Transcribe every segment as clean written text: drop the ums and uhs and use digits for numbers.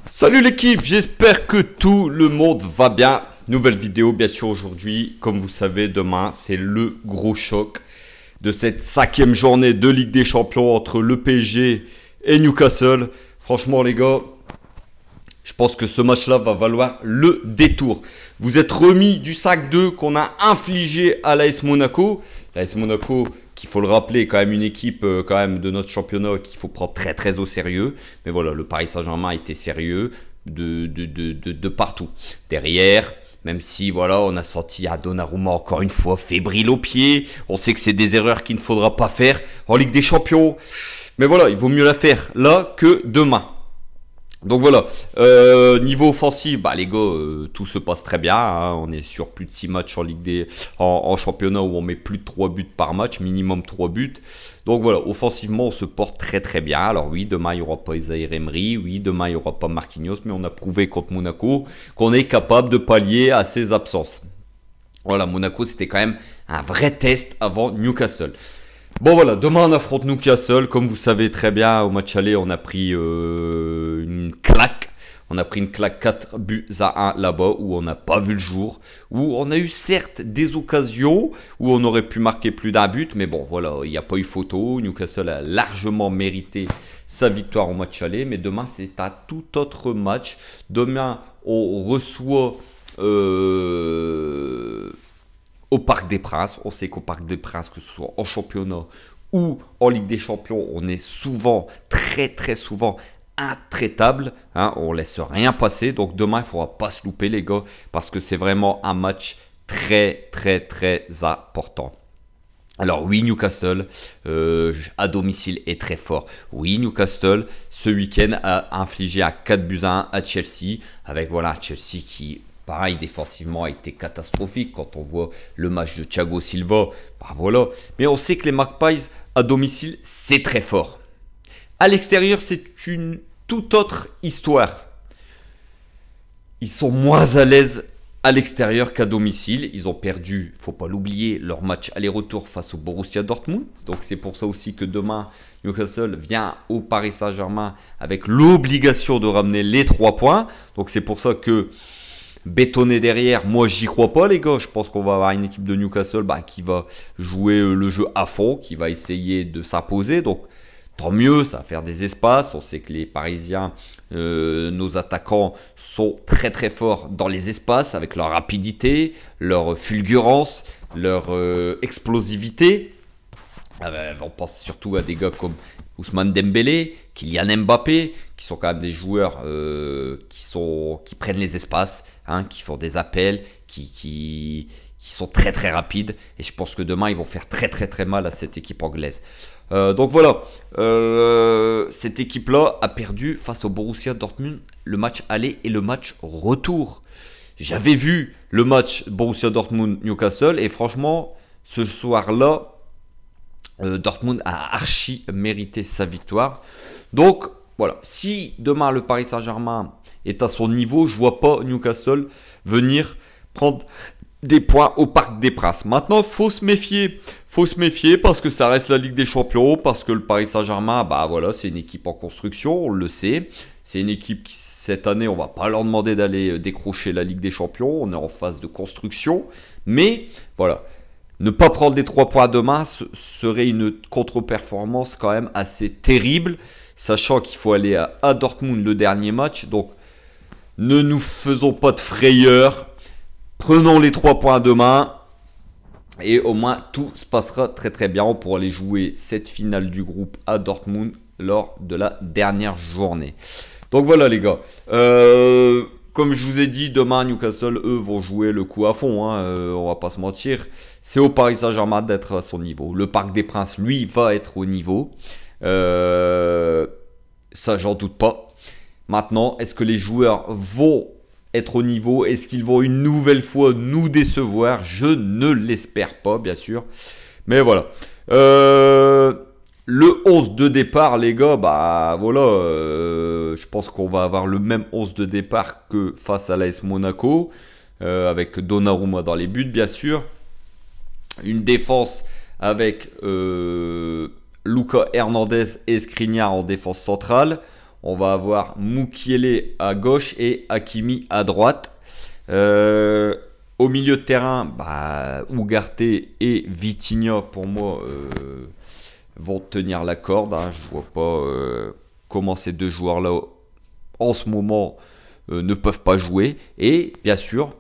Salut l'équipe, j'espère que tout le monde va bien. Nouvelle vidéo bien sûr aujourd'hui. Comme vous savez, demain c'est le gros choc de cette 5e journée de Ligue des Champions entre le PSG et Newcastle. Franchement les gars, je pense que ce match-là va valoir le détour. Vous êtes remis du 5-2 qu'on a infligé à l'AS Monaco. L'AS Monaco, qu'il faut le rappeler, est quand même une équipe quand même de notre championnat qu'il faut prendre très au sérieux. Mais voilà, le Paris Saint-Germain était sérieux de partout. Derrière, même si voilà, on a senti à Donnarumma encore une fois fébrile au pied. On sait que c'est des erreurs qu'il ne faudra pas faire en Ligue des Champions. Mais voilà, il vaut mieux la faire là que demain. Donc voilà, niveau offensif, bah les gars, tout se passe très bien, hein. On est sur plus de 6 matchs en championnat où on met plus de 3 buts par match, minimum 3 buts. Donc voilà, offensivement, on se porte très bien. Alors oui, demain, il n'y aura pas Zaïre Emery, oui, demain, il n'y aura pas Marquinhos, mais on a prouvé contre Monaco qu'on est capable de pallier à ses absences. Voilà, Monaco, c'était quand même un vrai test avant Newcastle. Bon voilà, demain on affronte Newcastle. Comme vous savez très bien, au match aller, on a pris une claque. On a pris une claque 4 buts à 1 là-bas où on n'a pas vu le jour. Où on a eu certes des occasions où on aurait pu marquer plus d'un but. Mais bon voilà, il n'y a pas eu photo. Newcastle a largement mérité sa victoire au match aller. Mais demain c'est un tout autre match. Demain on reçoit... au Parc des Princes. On sait qu'au Parc des Princes, que ce soit en championnat ou en Ligue des Champions, on est souvent, très souvent intraitable, hein, on laisse rien passer. Donc demain, il ne faudra pas se louper les gars, parce que c'est vraiment un match très important. Alors oui, Newcastle à domicile est très fort. Oui, Newcastle ce week-end a infligé à 4 buts à 1 à Chelsea, avec voilà Chelsea qui... pareil, défensivement a été catastrophique quand on voit le match de Thiago Silva. Bah voilà. Mais on sait que les Magpies à domicile, c'est très fort. À l'extérieur, c'est une toute autre histoire. Ils sont moins à l'aise à l'extérieur qu'à domicile. Ils ont perdu, faut pas l'oublier, leur match aller-retour face au Borussia Dortmund. Donc c'est pour ça aussi que demain, Newcastle vient au Paris Saint-Germain avec l'obligation de ramener les 3 points. Donc c'est pour ça que bétonner derrière, moi j'y crois pas les gars. Je pense qu'on va avoir une équipe de Newcastle qui va jouer le jeu à fond, qui va essayer de s'imposer. Donc tant mieux, ça va faire des espaces. On sait que les Parisiens, nos attaquants sont très forts dans les espaces avec leur rapidité, leur fulgurance, leur explosivité. On pense surtout à des gars comme Ousmane Dembélé, Kylian Mbappé, qui sont quand même des joueurs qui prennent les espaces, hein, qui font des appels, qui sont très rapides. Et je pense que demain, ils vont faire très mal à cette équipe anglaise. Donc voilà, cette équipe-là a perdu face au Borussia Dortmund le match aller et le match retour. J'avais vu le match Borussia Dortmund-Newcastle et franchement, ce soir-là, Dortmund a archi mérité sa victoire. Donc voilà, si demain le Paris Saint-Germain est à son niveau, je ne vois pas Newcastle venir prendre des points au Parc des Princes. Maintenant, faut se méfier. Faut se méfier parce que ça reste la Ligue des Champions, parce que le Paris Saint-Germain, bah voilà, c'est une équipe en construction, on le sait. C'est une équipe qui, cette année, on va pas leur demander d'aller décrocher la Ligue des Champions. On est en phase de construction. Mais voilà, ne pas prendre les 3 points demain serait une contre-performance quand même assez terrible, sachant qu'il faut aller à Dortmund le dernier match. Donc, ne nous faisons pas de frayeur. Prenons les 3 points demain. Et au moins, tout se passera très bien. On pourra aller jouer cette finale du groupe à Dortmund lors de la dernière journée. Donc voilà les gars. Comme je vous ai dit, demain, Newcastle, eux, vont jouer le coup à fond. Hein, on va pas se mentir. C'est au Paris Saint-Germain d'être à son niveau. Le Parc des Princes, lui, va être au niveau. Ça, j'en doute pas. Maintenant, est-ce que les joueurs vont être au niveau? Est-ce qu'ils vont une nouvelle fois nous décevoir? Je ne l'espère pas, bien sûr. Mais voilà. Le 11 de départ, les gars, bah voilà. Je pense qu'on va avoir le même 11 de départ que face à l'AS Monaco. Avec Donnarumma dans les buts, bien sûr. Une défense avec Lucas Hernandez et Skriniar en défense centrale. On va avoir Mukiele à gauche et Hakimi à droite. Au milieu de terrain, Ugarte et Vitinha, pour moi, vont tenir la corde. Hein. Je ne vois pas comment ces deux joueurs-là, en ce moment, ne peuvent pas jouer. Et bien sûr,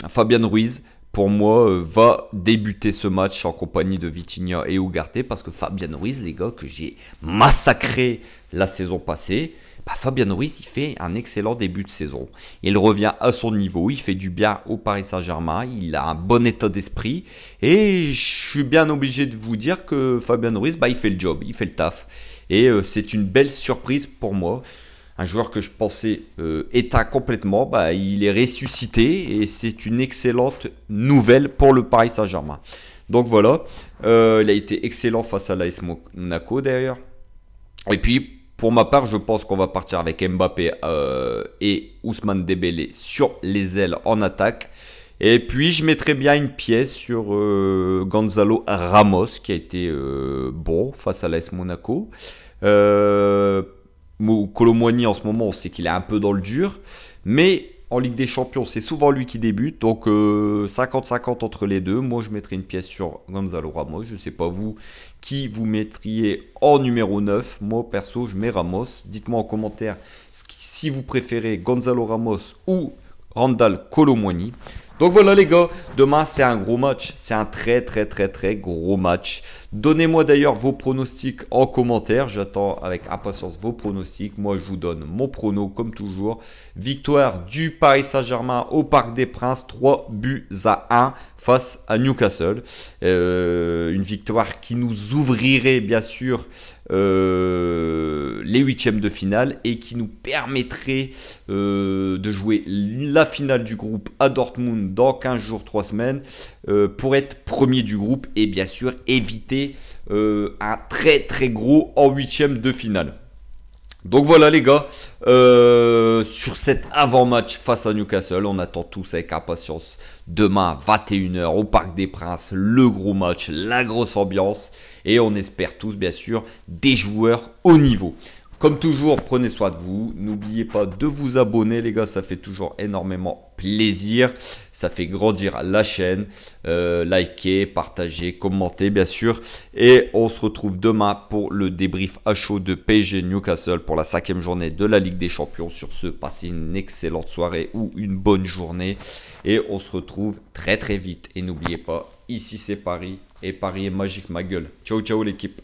Fabian Ruiz, pour moi, va débuter ce match en compagnie de Vitinha et Ugarte. Parce que Fabian Ruiz, les gars, que j'ai massacré la saison passée, Fabian Ruiz, il fait un excellent début de saison. Il revient à son niveau, il fait du bien au Paris Saint-Germain, il a un bon état d'esprit. Et je suis bien obligé de vous dire que Fabian Ruiz, il fait le job, il fait le taf. Et c'est une belle surprise pour moi. Un joueur que je pensais éteint complètement, il est ressuscité. Et c'est une excellente nouvelle pour le Paris Saint-Germain. Donc voilà, il a été excellent face à l'AS Monaco d'ailleurs. Et puis, pour ma part, je pense qu'on va partir avec Mbappé et Ousmane Dembélé sur les ailes en attaque. Et puis, je mettrai bien une pièce sur Gonzalo Ramos, qui a été bon face à l'AS Monaco. Kolo Muani, en ce moment, on sait qu'il est un peu dans le dur. Mais en Ligue des Champions, c'est souvent lui qui débute. Donc, 50-50 entre les deux. Moi, je mettrai une pièce sur Gonzalo Ramos. Je ne sais pas vous qui vous mettriez en numéro 9. Moi, perso, je mets Ramos. Dites-moi en commentaire si vous préférez Gonzalo Ramos ou Randal Kolo Muani. Donc voilà les gars, demain c'est un gros match, c'est un très gros match. Donnez-moi d'ailleurs vos pronostics en commentaire, j'attends avec impatience vos pronostics. Moi je vous donne mon prono comme toujours. Victoire du Paris Saint-Germain au Parc des Princes, 3-1 face à Newcastle. Une victoire qui nous ouvrirait bien sûr les huitièmes de finale et qui nous permettrait de jouer la finale du groupe à Dortmund dans 15 jours, 3 semaines pour être premier du groupe et bien sûr éviter un très gros en huitième de finale. Donc voilà les gars, sur cet avant-match face à Newcastle, on attend tous avec impatience demain 21h au Parc des Princes, le gros match, la grosse ambiance et on espère tous bien sûr des joueurs au niveau. Comme toujours, prenez soin de vous. N'oubliez pas de vous abonner, les gars. Ça fait toujours énormément plaisir. Ça fait grandir la chaîne. Likez, partagez, commentez, bien sûr. Et on se retrouve demain pour le débrief à chaud de PSG Newcastle pour la 5e journée de la Ligue des Champions. Sur ce, passez une excellente soirée ou une bonne journée. Et on se retrouve très vite. Et n'oubliez pas, ici c'est Paris. Et Paris est magique, ma gueule. Ciao, ciao l'équipe.